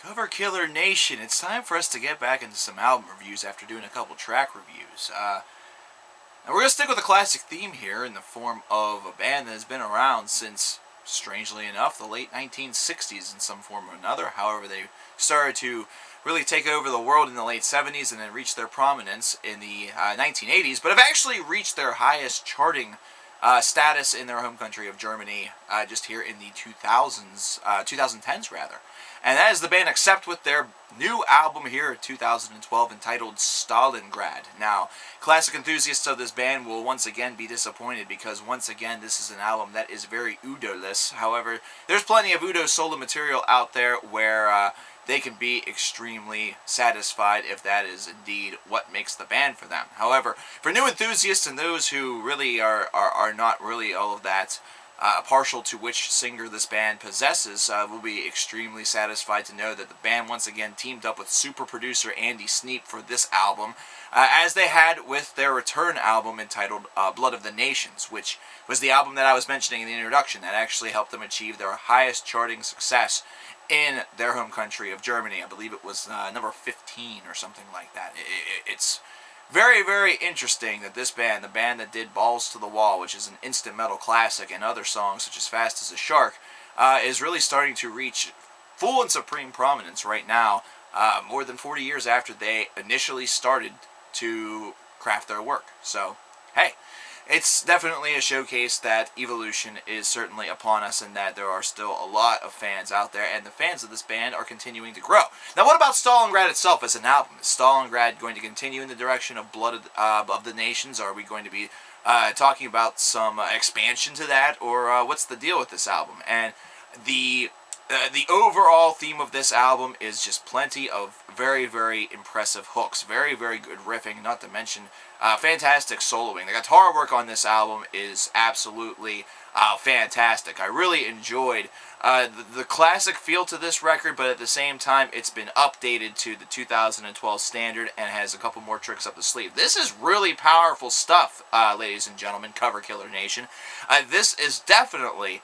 Cover Killer Nation, it's time for us to get back into some album reviews after doing a couple track reviews. Now we're going to stick with a classic theme here in the form of a band that has been around since, strangely enough, the late 1960s in some form or another. However, they started to really take over the world in the late 70s and then reached their prominence in the 1980s, but have actually reached their highest charting status in their home country of Germany just here in the 2010s rather. And that is the band Accept with their new album here in 2012 entitled Stalingrad. Now, classic enthusiasts of this band will once again be disappointed because once again this is an album that is very Udo-less. However, there's plenty of Udo solo material out there where they can be extremely satisfied if that is indeed what makes the band for them. However, for new enthusiasts and those who really are not really all of that partial to which singer this band possesses, will be extremely satisfied to know that the band once again teamed up with super producer Andy Sneap for this album, as they had with their return album entitled Blood of the Nations, which was the album that I was mentioning in the introduction that actually helped them achieve their highest charting success in their home country of Germany. I believe it was number 15 or something like that. It's very, very interesting that this band, the band that did Balls to the Wall, which is an instant metal classic, and other songs such as Fast as a Shark, is really starting to reach full and supreme prominence right now, more than 40 years after they initially started to craft their work. So, hey, it's definitely a showcase that evolution is certainly upon us and that there are still a lot of fans out there, and the fans of this band are continuing to grow. Now, what about Stalingrad itself as an album? Is Stalingrad going to continue in the direction of Blood of the Nations? Are we going to be talking about some expansion to that, or what's the deal with this album? And the overall theme of this album is just plenty of very, very impressive hooks, very, very good riffing, not to mention fantastic soloing. The guitar work on this album is absolutely fantastic. I really enjoyed the classic feel to this record, but at the same time, it's been updated to the 2012 standard and has a couple more tricks up the sleeve. This is really powerful stuff, ladies and gentlemen, Cover Killer Nation. This is definitely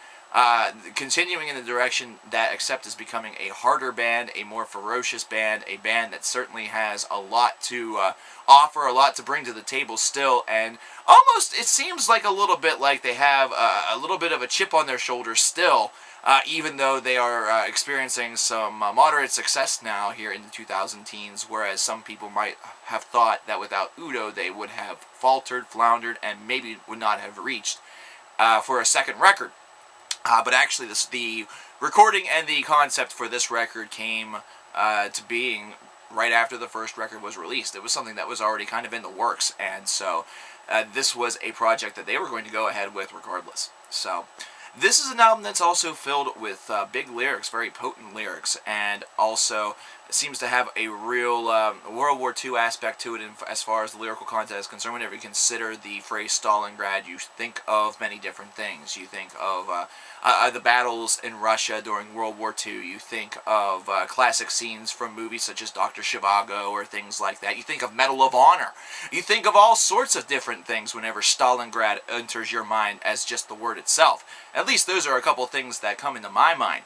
continuing in the direction that Accept is becoming a harder band, a more ferocious band, a band that certainly has a lot to offer, a lot to bring to the table still, and almost it seems like a little bit like they have a little bit of a chip on their shoulder still, even though they are experiencing some moderate success now here in the 2010s, whereas some people might have thought that without Udo they would have faltered, floundered, and maybe would not have reached for a second record. But actually, the recording and the concept for this record came to being right after the first record was released. It was something that was already kind of in the works, and so this was a project that they were going to go ahead with regardless. So this is an album that's also filled with big lyrics, very potent lyrics, and also seems to have a real World War II aspect to it as far as the lyrical content is concerned. Whenever you consider the phrase Stalingrad, you think of many different things. You think of the battles in Russia during World War II. You think of classic scenes from movies such as Dr. Zhivago or things like that. You think of Medal of Honor. You think of all sorts of different things whenever Stalingrad enters your mind as just the word itself. At least those are a couple things that come into my mind.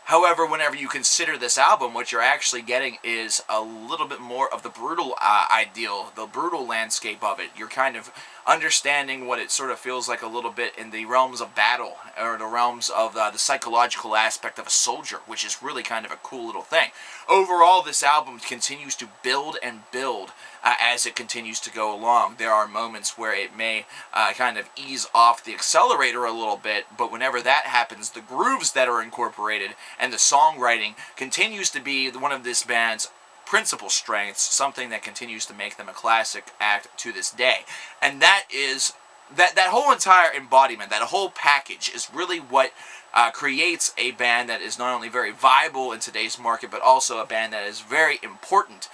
However, whenever you consider this album, what you're actually getting is a little bit more of the brutal ideal, the brutal landscape of it. You're kind of understanding what it sort of feels like a little bit in the realms of battle, or the realms of the psychological aspect of a soldier, which is really kind of a cool little thing. Overall, this album continues to build and build as it continues to go along. There are moments where it may kind of ease off the accelerator a little bit, but whenever that happens, the grooves that are incorporated and the songwriting continues to be one of this band's principal strengths, something that continues to make them a classic act to this day. And that is that whole entire embodiment, that whole package is really what creates a band that is not only very viable in today's market, but also a band that is very important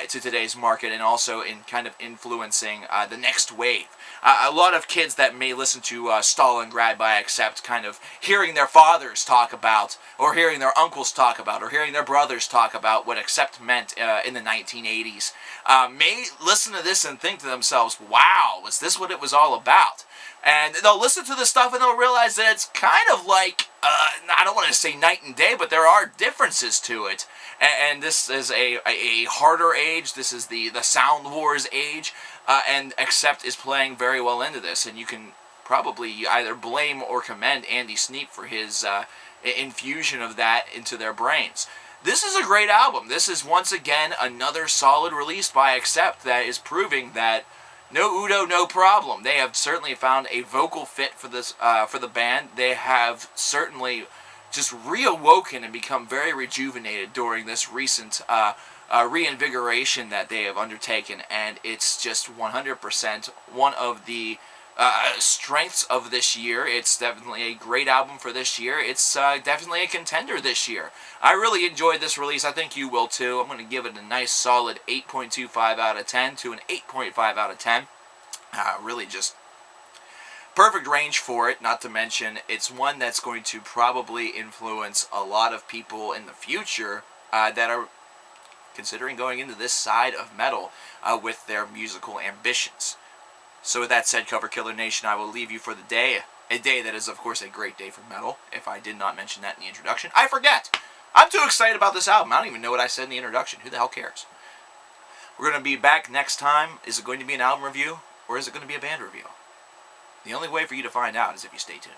to today's market, and also in kind of influencing the next wave. A lot of kids that may listen to Stalingrad by Accept, kind of hearing their fathers talk about, or hearing their uncles talk about, or hearing their brothers talk about what Accept meant in the 1980s, may listen to this and think to themselves, wow, was this what it was all about? And they'll listen to this stuff and they'll realize that it's kind of like, I don't want to say night and day, but there are differences differences to it. And this is a harder age. This is the Sound Wars age, and Accept is playing very well into this, and you can probably either blame or commend Andy Sneap for his infusion of that into their brains. This is a great album. This is once again another solid release by Accept that is proving that no Udo, no problem. They have certainly found a vocal fit for this for the band. They have certainly just reawoken and become very rejuvenated during this recent reinvigoration that they have undertaken, and it's just 100% one of the strengths of this year. It's definitely a great album for this year. It's definitely a contender this year. I really enjoyed this release. I think you will too. I'm going to give it a nice solid 8.25 out of 10 to an 8.5 out of 10. Really just perfect range for it, not to mention it's one that's going to probably influence a lot of people in the future that are considering going into this side of metal with their musical ambitions. So with that said, Cover Killer Nation, I will leave you for the day. A day that is, of course, a great day for metal. If I did not mention that in the introduction, I forget. I'm too excited about this album. I don't even know what I said in the introduction. Who the hell cares? We're going to be back next time. Is it going to be an album review, or is it going to be a band review? The only way for you to find out is if you stay tuned.